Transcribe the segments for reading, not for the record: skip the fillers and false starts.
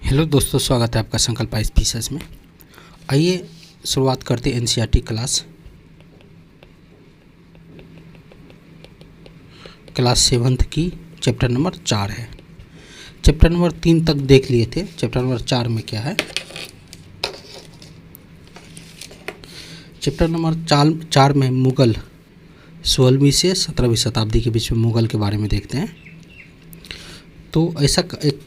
Hello दोस्तों, स्वागत है आपका संकल्प आईपीएस में। आइए शुरुआत करते हैं एनसीईआरटी क्लास 7 की। चैप्टर नंबर 4 है। चैप्टर नंबर 3 तक देख लिए थे। चैप्टर नंबर 4 में क्या है? चैप्टर नंबर 4 में मुग़ल 16वीं से 17वीं शताब्दी के बीच में मुग़ल के बारे में देखते हैं। तो ऐसा एक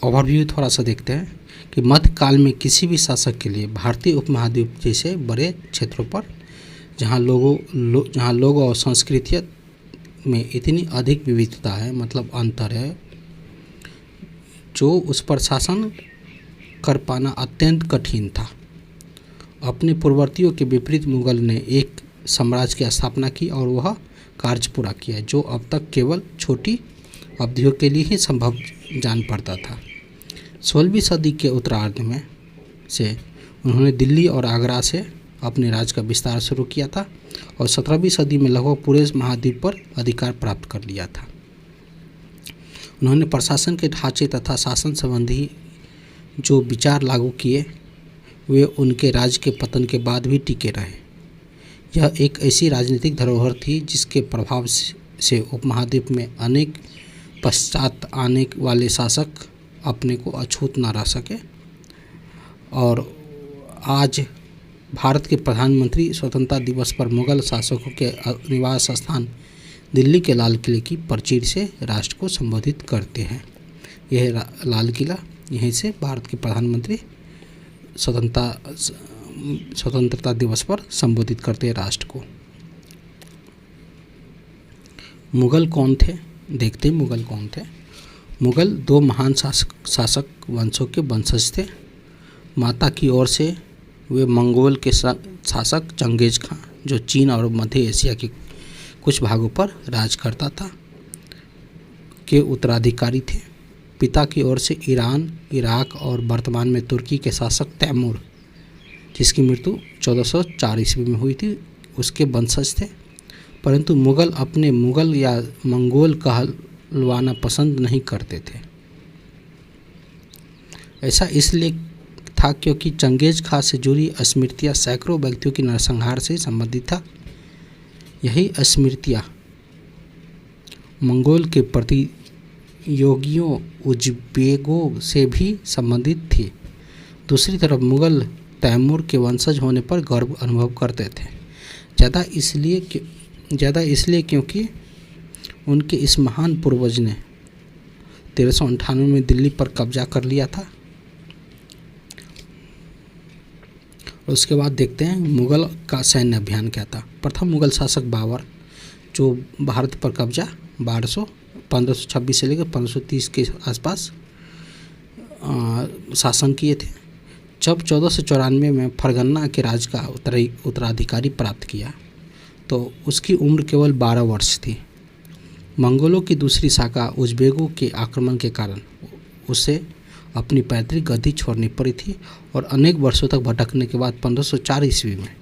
ओवरव्यू थोड़ा सा देखते हैं कि मध्यकाल में किसी भी शासक के लिए भारतीय उपमहाद्वीप जैसे बड़े क्षेत्रों पर जहाँ लोगों और संस्कृतियों में इतनी अधिक विविधता है, मतलब अंतर है, जो उस पर शासन कर पाना अत्यंत कठिन था। अपने पूर्ववर्तियों के विपरीत मुग़ल ने एक साम्राज्य की स्थापना की और वह कार्य पूरा किया जो अब तक केवल छोटी अवधियों के लिए ही संभव जान पड़ता था। 16वीं सदी के उत्तरार्ध में से उन्होंने दिल्ली और आगरा से अपने राज्य का विस्तार शुरू किया था और 17वीं सदी में लगभग पूरे महाद्वीप पर अधिकार प्राप्त कर लिया था। उन्होंने प्रशासन के ढांचे तथा शासन संबंधी जो विचार लागू किए वे उनके राज्य के पतन के बाद भी टिके रहे। यह एक ऐसी राजनीतिक धरोहर थी जिसके प्रभाव से उपमहाद्वीप में अनेक पश्चात आने वाले शासक अपने को अछूत न रह सके। और आज भारत के प्रधानमंत्री स्वतंत्रता दिवस पर मुग़ल शासकों के निवास स्थान दिल्ली के लाल किले की प्राचीर से राष्ट्र को संबोधित करते हैं। यह लाल किला, यहीं से भारत के प्रधानमंत्री स्वतंत्रता दिवस पर संबोधित करते हैं राष्ट्र को। मुग़ल कौन थे? देखते हैं मुग़ल कौन थे। मुग़ल दो महान शासक वंशों के वंशज थे। माता की ओर से वे मंगोल के शासक चंगेज खां, जो चीन और मध्य एशिया के कुछ भागों पर राज करता था, के उत्तराधिकारी थे। पिता की ओर से ईरान, इराक और वर्तमान में तुर्की के शासक तैमूर, जिसकी मृत्यु 1404 ईस्वी में हुई थी, उसके वंशज थे। परंतु मुग़ल अपने मुग़ल या मंगोल कहलवाना पसंद नहीं करते थे। ऐसा इसलिए था क्योंकि चंगेज खां से जुड़ी स्मृतियाँ सैकड़ों व्यक्तियों की नरसंहार से संबंधित था। यही स्मृतियाँ मंगोल के प्रतियोगियों उज़्बेकों से भी संबंधित थी। दूसरी तरफ मुग़ल तैमूर के वंशज होने पर गर्व अनुभव करते थे, ज़्यादा इसलिए क्योंकि उनके इस महान पूर्वज ने 1398 में दिल्ली पर कब्जा कर लिया था। उसके बाद देखते हैं मुग़ल का सैन्य अभियान क्या था। प्रथम मुग़ल शासक बाबर, जो भारत पर कब्जा 1526 से लेकर 1530 के आसपास शासन किए थे। जब 1494 में फरगना के राज का उत्तराधिकारी प्राप्त किया तो उसकी उम्र केवल 12 वर्ष थी। मंगोलों की दूसरी शाखा उज़्बेकों के आक्रमण के कारण उसे अपनी पैतृक गद्दी छोड़नी पड़ी थी और अनेक वर्षों तक भटकने के बाद 1504 ईस्वी में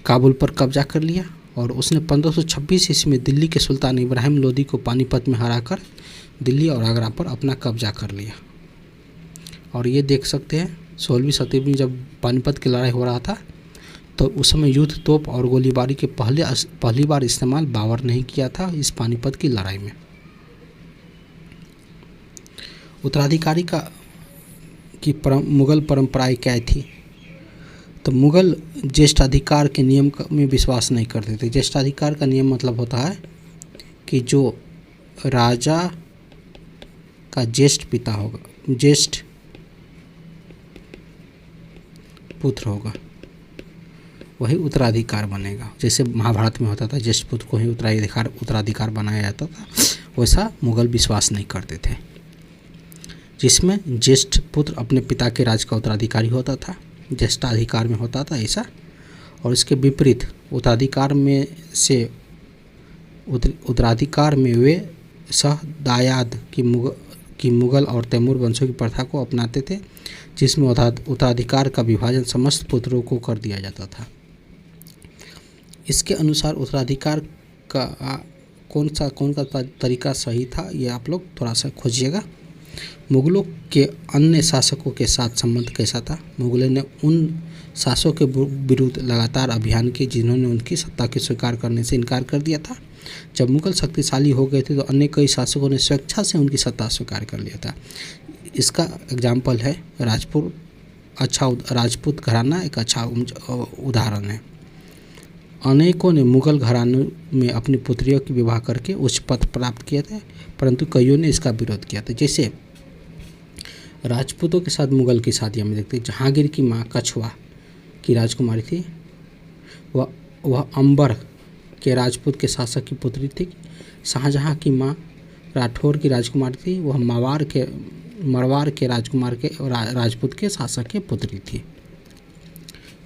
काबुल पर कब्जा कर लिया और उसने 1526 ईस्वी में दिल्ली के सुल्तान इब्राहिम लोदी को पानीपत में हराकर दिल्ली और आगरा पर अपना कब्जा कर लिया। और ये देख सकते हैं 16वीं शताब्दी में जब पानीपत की लड़ाई हो रहा था तो उस समय युद्ध, तोप और गोलीबारी के पहली बार इस्तेमाल बाबर ने ही किया था इस पानीपत की लड़ाई में। उत्तराधिकारी की मुग़ल परंपराएं क्या थी? तो मुग़ल ज्येष्ठाधिकार के नियम में विश्वास नहीं करते थे। ज्येष्ठाधिकार का नियम मतलब होता है कि जो राजा का ज्येष्ठ पिता होगा, ज्येष्ठ पुत्र होगा, वही उत्तराधिकार बनेगा। जैसे महाभारत में होता था ज्येष्ठ पुत्र को ही उत्तराधिकार बनाया जाता था, वैसा मुग़ल विश्वास नहीं करते थे, जिसमें ज्येष्ठ पुत्र अपने पिता के राज का उत्तराधिकारी होता था, ज्येष्ठाधिकार में होता था ऐसा। और इसके विपरीत उत्तराधिकार में वे सहदायाद की मुग़ल और तैमूर वंशों की प्रथा को अपनाते थे, जिसमें उत्तराधिकार का विभाजन समस्त पुत्रों को कर दिया जाता था। इसके अनुसार उत्तराधिकार का कौन सा तरीका सही था, ये आप लोग थोड़ा सा खोजिएगा। मुगलों के अन्य शासकों के साथ संबंध कैसा था? मुगलों ने उन शासकों के विरुद्ध लगातार अभियान किए जिन्होंने उनकी सत्ता के स्वीकार करने से इनकार कर दिया था। जब मुगल शक्तिशाली हो गए थे तो अन्य कई शासकों ने स्वेच्छा से उनकी सत्ता स्वीकार कर लिया था। इसका एग्जाम्पल है राजपूत घराना एक अच्छा उदाहरण है। अनेकों ने मुगल घरानों में अपनी पुत्रियों की विवाह करके उच्च पद प्राप्त किए थे, परंतु कईयों ने इसका विरोध किया था। जैसे राजपूतों के साथ मुगल की शादियाँ में देखते हैं। जहांगीर की माँ कछवा की राजकुमारी थी, वह अंबर के राजपूत के शासक की पुत्री थी। शाहजहां की माँ राठौर की राजकुमारी थी, वह मरवार के राजकुमार के राजपूत के शासक की पुत्री थी।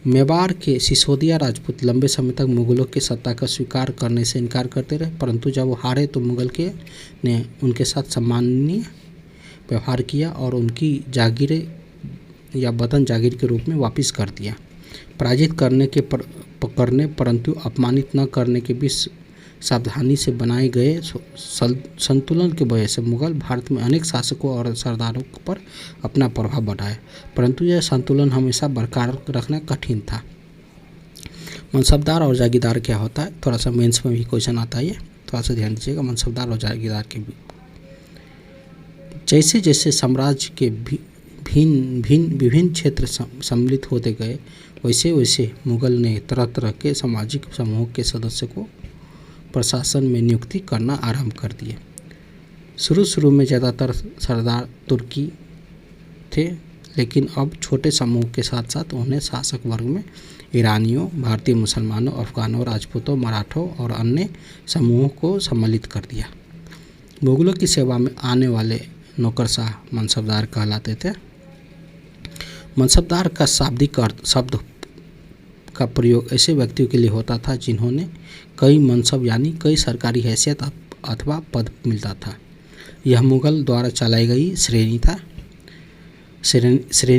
मेवाड़ के सिसोदिया राजपूत लंबे समय तक मुगलों की सत्ता का स्वीकार करने से इनकार करते रहे, परंतु जब वो हारे तो मुगल के ने उनके साथ सम्माननीय व्यवहार किया और उनकी जागीरें या वतन जागीर के रूप में वापस कर दिया। पराजित करने परंतु अपमानित न करने के बीच सावधानी से बनाए गए संतुलन की वजह से मुगल भारत में अनेक शासकों और सरदारों पर अपना प्रभाव बढ़ाया, परंतु यह संतुलन हमेशा बरकरार रखना कठिन था। मनसबदार और जागीरदार क्या होता है? थोड़ा सा मेंस में भी क्वेश्चन आता है, थोड़ा सा ध्यान दीजिएगा। मनसबदार और जागीरदार के भी जैसे जैसे साम्राज्य के विभिन्न क्षेत्र सम्मिलित होते गए, वैसे वैसे मुगल ने तरह तरह के सामाजिक समूह के सदस्यों को प्रशासन में नियुक्ति करना आरंभ कर दिए। शुरू में ज़्यादातर सरदार तुर्की थे, लेकिन अब छोटे समूह के साथ साथ उन्हें शासक वर्ग में ईरानियों, भारतीय मुसलमानों, अफगानों, राजपूतों, मराठों और अन्य समूहों को सम्मिलित कर दिया। मुगलों की सेवा में आने वाले नौकरशाह मनसबदार कहलाते थे। मनसबदार का शाब्दिक अर्थ शब्द का प्रयोग ऐसे व्यक्तियों के लिए होता था जिन्होंने कई मनसब यानी कई सरकारी हैसियत अथवा पद मिलता था। यह मुगल द्वारा चलाई गई श्रेणी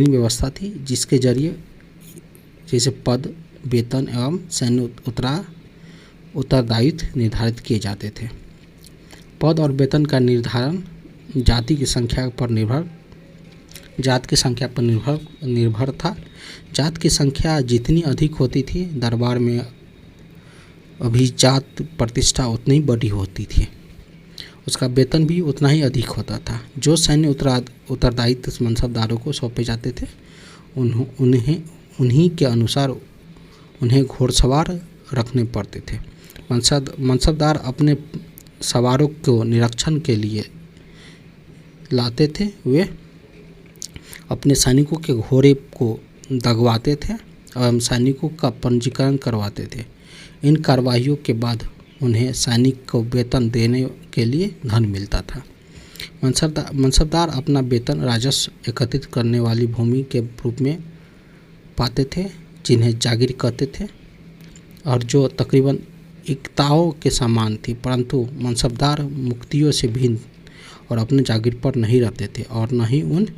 व्यवस्था थी, जिसके जरिए जैसे पद, वेतन एवं सैन्य उत्तरदायित्व निर्धारित किए जाते थे। पद और वेतन का निर्धारण जात की संख्या पर निर्भर था। जात की संख्या जितनी अधिक होती थी, दरबार में अभिजात प्रतिष्ठा उतनी बड़ी होती थी, उसका वेतन भी उतना ही अधिक होता था। जो सैन्य उत्तरदायित्व मनसबदारों को सौंपे जाते थे, उन्हीं के अनुसार उन्हें घोड़सवार रखने पड़ते थे। मनसबदार अपने सवारों को निरीक्षण के लिए लाते थे। वे अपने सैनिकों के घोड़े को दगवाते थे एवं सैनिकों का पंजीकरण करवाते थे। इन कार्रवाइयों के बाद उन्हें सैनिक को वेतन देने के लिए धन मिलता था। मनसबदार अपना वेतन राजस्व एकत्रित करने वाली भूमि के रूप में पाते थे, जिन्हें जागीर कहते थे, और जो तकरीबन इक्ताओं के समान थी, परंतु मनसबदार मुक्तियों से भिन्न और अपने जागीर पर नहीं रहते थे और न ही उन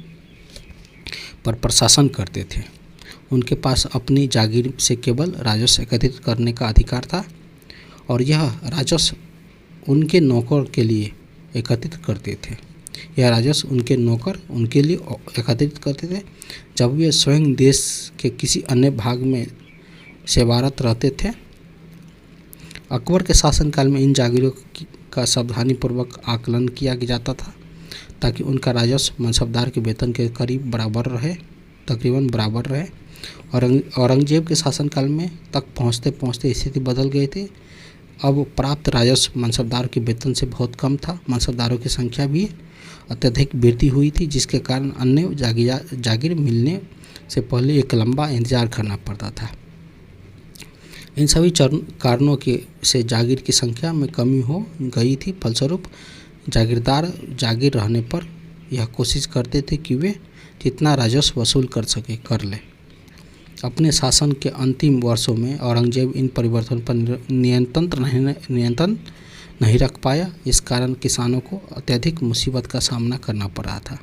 पर प्रशासन करते थे। उनके पास अपनी जागीर से केवल राजस्व एकत्रित करने का अधिकार था और यह राजस्व उनके नौकर के लिए एकत्रित करते थे। यह राजस्व उनके नौकर उनके लिए एकत्रित करते थे जब वे स्वयं देश के किसी अन्य भाग में सेवारत रहते थे। अकबर के शासनकाल में इन जागीरों का सावधानीपूर्वक आकलन किया जाता था ताकि उनका राजस्व मनसबदार के वेतन के करीब तकरीबन बराबर रहे। औरंगजेब के शासनकाल में तक पहुँचते स्थिति बदल गई थी। अब प्राप्त राजस्व मनसबदार के वेतन से बहुत कम था। मनसबदारों की संख्या भी अत्यधिक वृद्धि हुई थी, जिसके कारण अन्य जागीर मिलने से पहले एक लंबा इंतजार करना पड़ता था। इन सभी कारणों से जागीर की संख्या में कमी हो गई थी। फलस्वरूप जागीरदार जागीर रहने पर यह कोशिश करते थे कि वे जितना राजस्व वसूल कर ले। अपने शासन के अंतिम वर्षों में औरंगजेब इन परिवर्तनों पर नियंत्रण नहीं रख पाया। इस कारण किसानों को अत्यधिक मुसीबत का सामना करना पड़ रहा था।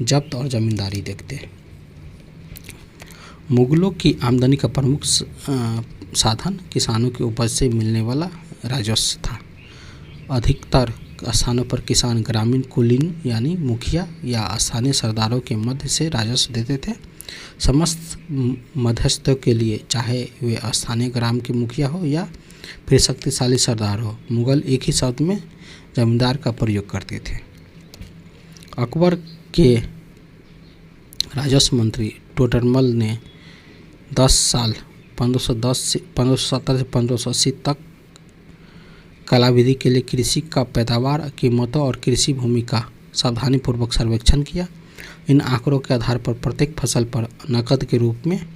जब्त और जमींदारी देखते हैं। मुगलों की आमदनी का प्रमुख साधन किसानों की उपज से मिलने वाला राजस्व था। अधिकतर स्थानों पर किसान ग्रामीण कुलीन यानी मुखिया या स्थानीय सरदारों के मध्य से राजस्व देते थे। समस्त मध्यस्थों के लिए, चाहे वे स्थानीय ग्राम के मुखिया हो या फिर शक्तिशाली सरदार हो, मुगल एक ही शब्द में जमींदार का प्रयोग करते थे। अकबर के राजस्व मंत्री टोडरमल ने 10 साल 1570 से 1580 तक कालावधि के लिए कृषि का पैदावार, कीमतों और कृषि भूमि का सावधानीपूर्वक सर्वेक्षण किया। इन आंकड़ों के आधार पर प्रत्येक फसल पर नकद के रूप में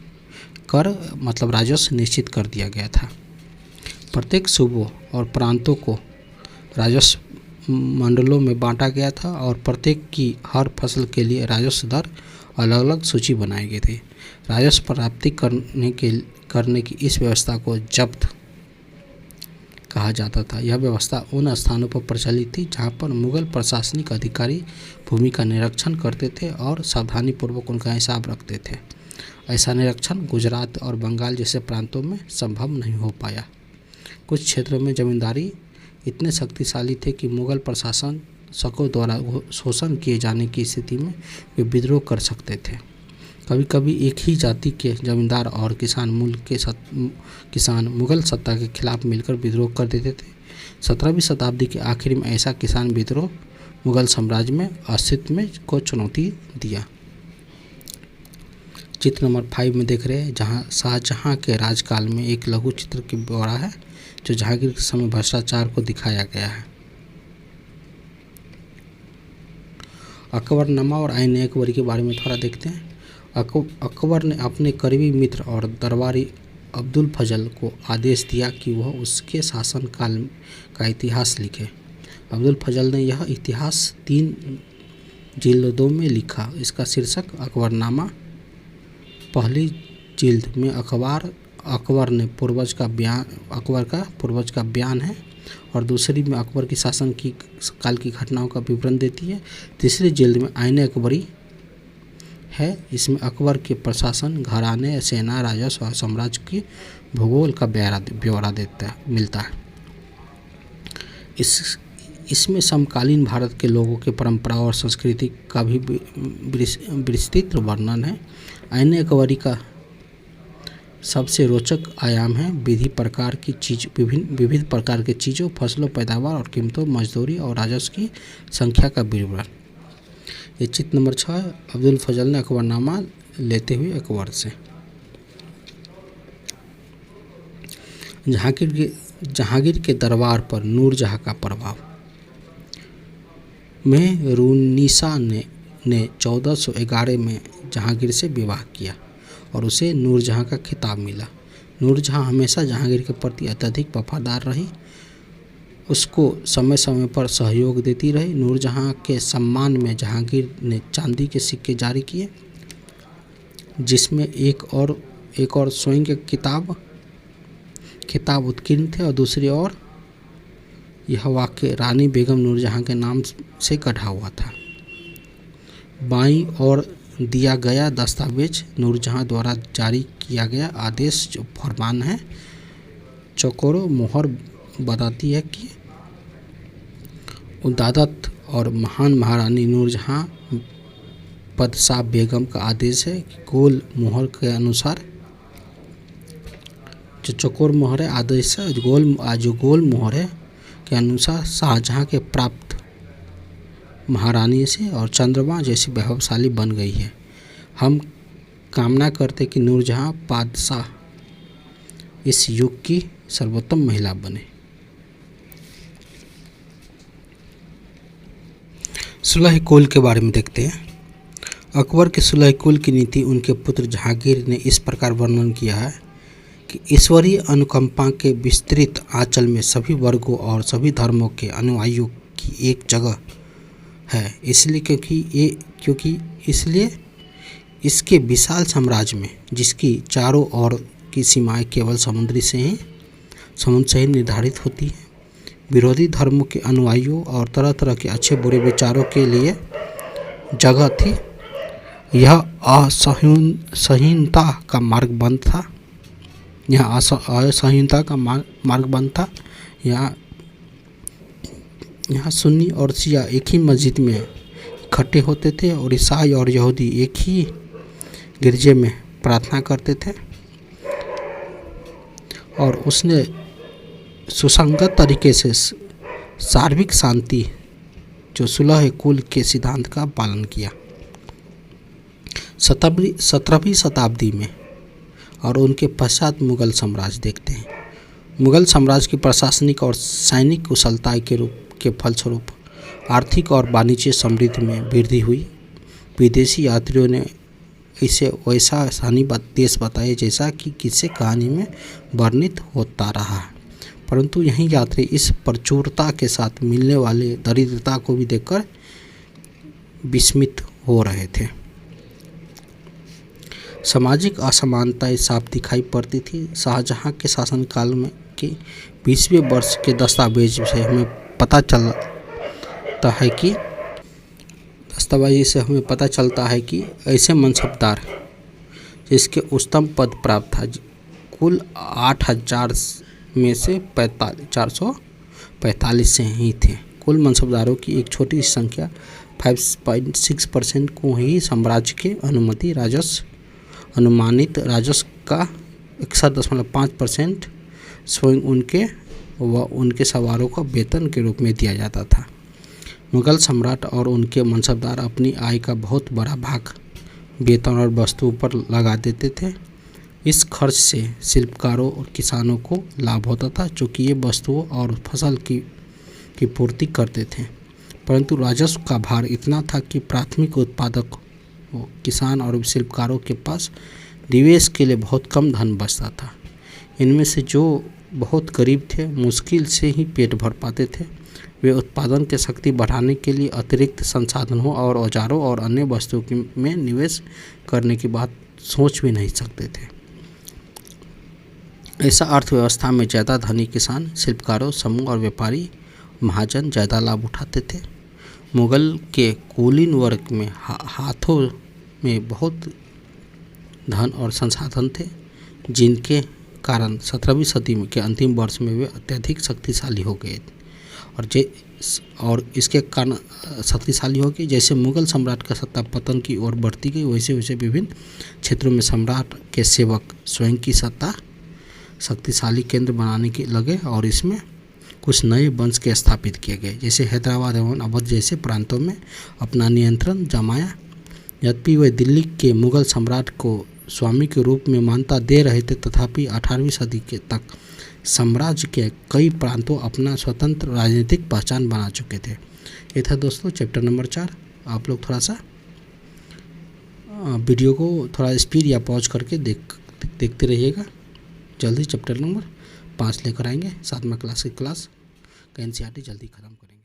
कर मतलब राजस्व निश्चित कर दिया गया था। प्रत्येक सूबों और प्रांतों को राजस्व मंडलों में बांटा गया था और प्रत्येक की हर फसल के लिए राजस्व दर अलग अलग सूची बनाई गई थी। राजस्व प्राप्ति करने की इस व्यवस्था को जब्त कहा जाता था। यह व्यवस्था उन स्थानों पर प्रचलित थी जहां पर मुगल प्रशासनिक अधिकारी भूमि का निरीक्षण करते थे और सावधानीपूर्वक उनका हिसाब रखते थे। ऐसा निरीक्षण गुजरात और बंगाल जैसे प्रांतों में संभव नहीं हो पाया। कुछ क्षेत्रों में जमींदारी इतने शक्तिशाली थे कि मुगल प्रशासन शकों द्वारा शोषण किए जाने की स्थिति में वे विद्रोह कर सकते थे। कभी कभी एक ही जाति के जमींदार और किसान मुगल सत्ता के खिलाफ मिलकर विद्रोह कर देते थे। 17वीं शताब्दी के आखिर में ऐसा किसान विद्रोह मुगल साम्राज्य में अस्तित्व में को चुनौती दिया। चित्र नंबर 5 में देख रहे हैं जहां शाहजहां के राजकाल में एक लघु चित्र की ब्यौरा है जो जहांगीर के समय भ्रष्टाचार को दिखाया गया है। अकबरनामा और आईन अकबरी के बारे में थोड़ा देखते हैं। अकबर ने अपने करीबी मित्र और दरबारी अब्दुल फजल को आदेश दिया कि वह उसके शासनकाल का इतिहास लिखे। अब्दुल फजल ने यह इतिहास 3 जिल्दों में लिखा। इसका शीर्षक अकबरनामा। पहली जिल्द में अकबर का पूर्वज का बयान है और दूसरी में अकबर की शासन की काल की घटनाओं का विवरण देती है। तीसरी जिल्द में आईन अकबरी है। इसमें अकबर के प्रशासन, घराने, सेना, राजस्व और साम्राज्य की भूगोल का ब्यौरा मिलता है। इसमें समकालीन भारत के लोगों के परंपरा और संस्कृति का भी विस्तृत वर्णन है। आईन अकबरी का सबसे रोचक आयाम है विविध प्रकार की चीज़ों, फसलों, पैदावार और कीमतों, मजदूरी और राजस्व की संख्या का विवरण। ये चित्र नंबर 6 अब्दुल फजल ने अकबरनामा लेते हुए अकबर से। जहांगीर के दरबार पर नूरजहां का प्रभाव। मेहरुन्निसा ने 1411 में जहांगीर से विवाह किया और उसे नूरजहां का खिताब मिला। नूरजहां हमेशा जहांगीर के प्रति अत्यधिक वफादार रही, उसको समय समय पर सहयोग देती रही। नूरजहां के सम्मान में जहांगीर ने चांदी के सिक्के जारी किए जिसमें एक और स्वयं के खिताब उत्कीर्ण थे और दूसरी ओर यह वाक्य रानी बेगम नूरजहां के नाम से कटा हुआ था। बाईं ओर दिया गया दस्तावेज नूरजहां द्वारा जारी किया गया आदेश जो फरमान है। चौकोरों मोहर बताती है कि उदादत और महान महारानी नूरजहां बदशाह बेगम का आदेश है कि गोल मोहर के अनुसार जो चौकोर मोहर है आदेश है जो गोल मोहर है के अनुसार शाहजहां के प्राप्त महारानी से और चंद्रमा जैसी वैभवशाली बन गई है। हम कामना करते कि नूरजहां बादशाह इस युग की सर्वोत्तम महिला बने। सुलह कुल के बारे में देखते हैं। अकबर के सुलह कुल की नीति उनके पुत्र जहांगीर ने इस प्रकार वर्णन किया है कि ईश्वरीय अनुकंपा के विस्तृत आंचल में सभी वर्गों और सभी धर्मों के अनुयायियों की एक जगह है। इसलिए इसके विशाल साम्राज्य में जिसकी चारों ओर की सीमाएं केवल समुद्र से ही निर्धारित होती हैं, विरोधी धर्मों के अनुयायियों और तरह तरह के अच्छे बुरे विचारों के लिए जगह थी। यह असहिष्णुता का मार्ग बंद था। यहाँ यहाँ सुन्नी और शिया एक ही मस्जिद में इकट्ठे होते थे और ईसाई और यहूदी एक ही गिरजे में प्रार्थना करते थे। और उसने सुसंगत तरीके से सार्वत्रिक शांति जो सुलह कुल के सिद्धांत का पालन किया। 17वीं शताब्दी में और उनके पश्चात मुगल साम्राज्य देखते हैं। मुगल साम्राज्य की प्रशासनिक और सैनिक कुशलता के फलस्वरूप आर्थिक और वाणिज्य समृद्धि में वृद्धि हुई। विदेशी यात्रियों ने इसे वैसा शानी देश बताया जैसा कि किसी कहानी में वर्णित होता रहा, परंतु यही यात्री इस प्रचुरता के साथ मिलने वाले दरिद्रता को भी देखकर विस्मित हो रहे थे। सामाजिक असमानताएं साफ दिखाई पड़ती थी। शाहजहां के शासनकाल में के 20वें वर्ष के दस्तावेज से हमें पता चलता है कि ऐसे मनसबदार जिसके उच्चतम पद प्राप्त था कुल 8000 में से 445 से ही थे। कुल मनसबदारों की एक छोटी संख्या 5.6% को ही साम्राज्य के अनुमानित राजस्व का 61.5% स्वयं उनके व उनके सवारों को वेतन के रूप में दिया जाता था। मुगल सम्राट और उनके मनसबदार अपनी आय का बहुत बड़ा भाग वेतन और वस्तुओं पर लगा देते थे। इस खर्च से शिल्पकारों और किसानों को लाभ होता था, चूँकि ये वस्तुओं और फसल की पूर्ति करते थे। परंतु राजस्व का भार इतना था कि प्राथमिक उत्पादक किसान और शिल्पकारों के पास निवेश के लिए बहुत कम धन बचता था। इनमें से जो बहुत गरीब थे मुश्किल से ही पेट भर पाते थे। वे उत्पादन की शक्ति बढ़ाने के लिए अतिरिक्त संसाधनों और औजारों और अन्य वस्तुओं में निवेश करने की बात सोच भी नहीं सकते थे। ऐसा अर्थव्यवस्था में ज़्यादा धनी किसान, शिल्पकारों, समूह और व्यापारी महाजन ज़्यादा लाभ उठाते थे। मुगल के कुलीन वर्ग में हाथों में बहुत धन और संसाधन थे, जिनके कारण 17वीं सदी के अंतिम वर्ष में वे अत्यधिक शक्तिशाली हो गए और इसके कारण शक्तिशाली हो गए। जैसे मुगल सम्राट का सत्ता पतन की ओर बढ़ती गई, वैसे वैसे विभिन्न क्षेत्रों में सम्राट के सेवक स्वयं की सत्ता शक्तिशाली केंद्र बनाने के लगे और इसमें कुछ नए वंश के स्थापित किए गए। जैसे हैदराबाद एवं अवध जैसे प्रांतों में अपना नियंत्रण जमाया। यद्यपि वे दिल्ली के मुगल सम्राट को स्वामी के रूप में मान्यता दे रहे थे, तथापि 18वीं सदी के तक साम्राज्य के कई प्रांतों अपना स्वतंत्र राजनीतिक पहचान बना चुके थे। ये था दोस्तों चैप्टर नंबर 4। आप लोग थोड़ा सा वीडियो को थोड़ा स्पीड या पॉज करके देखते रहिएगा। जल्दी चैप्टर नंबर 5 लेकर आएंगे। 7वां क्लास की क्लास का NCERT जल्दी ख़त्म करेंगे।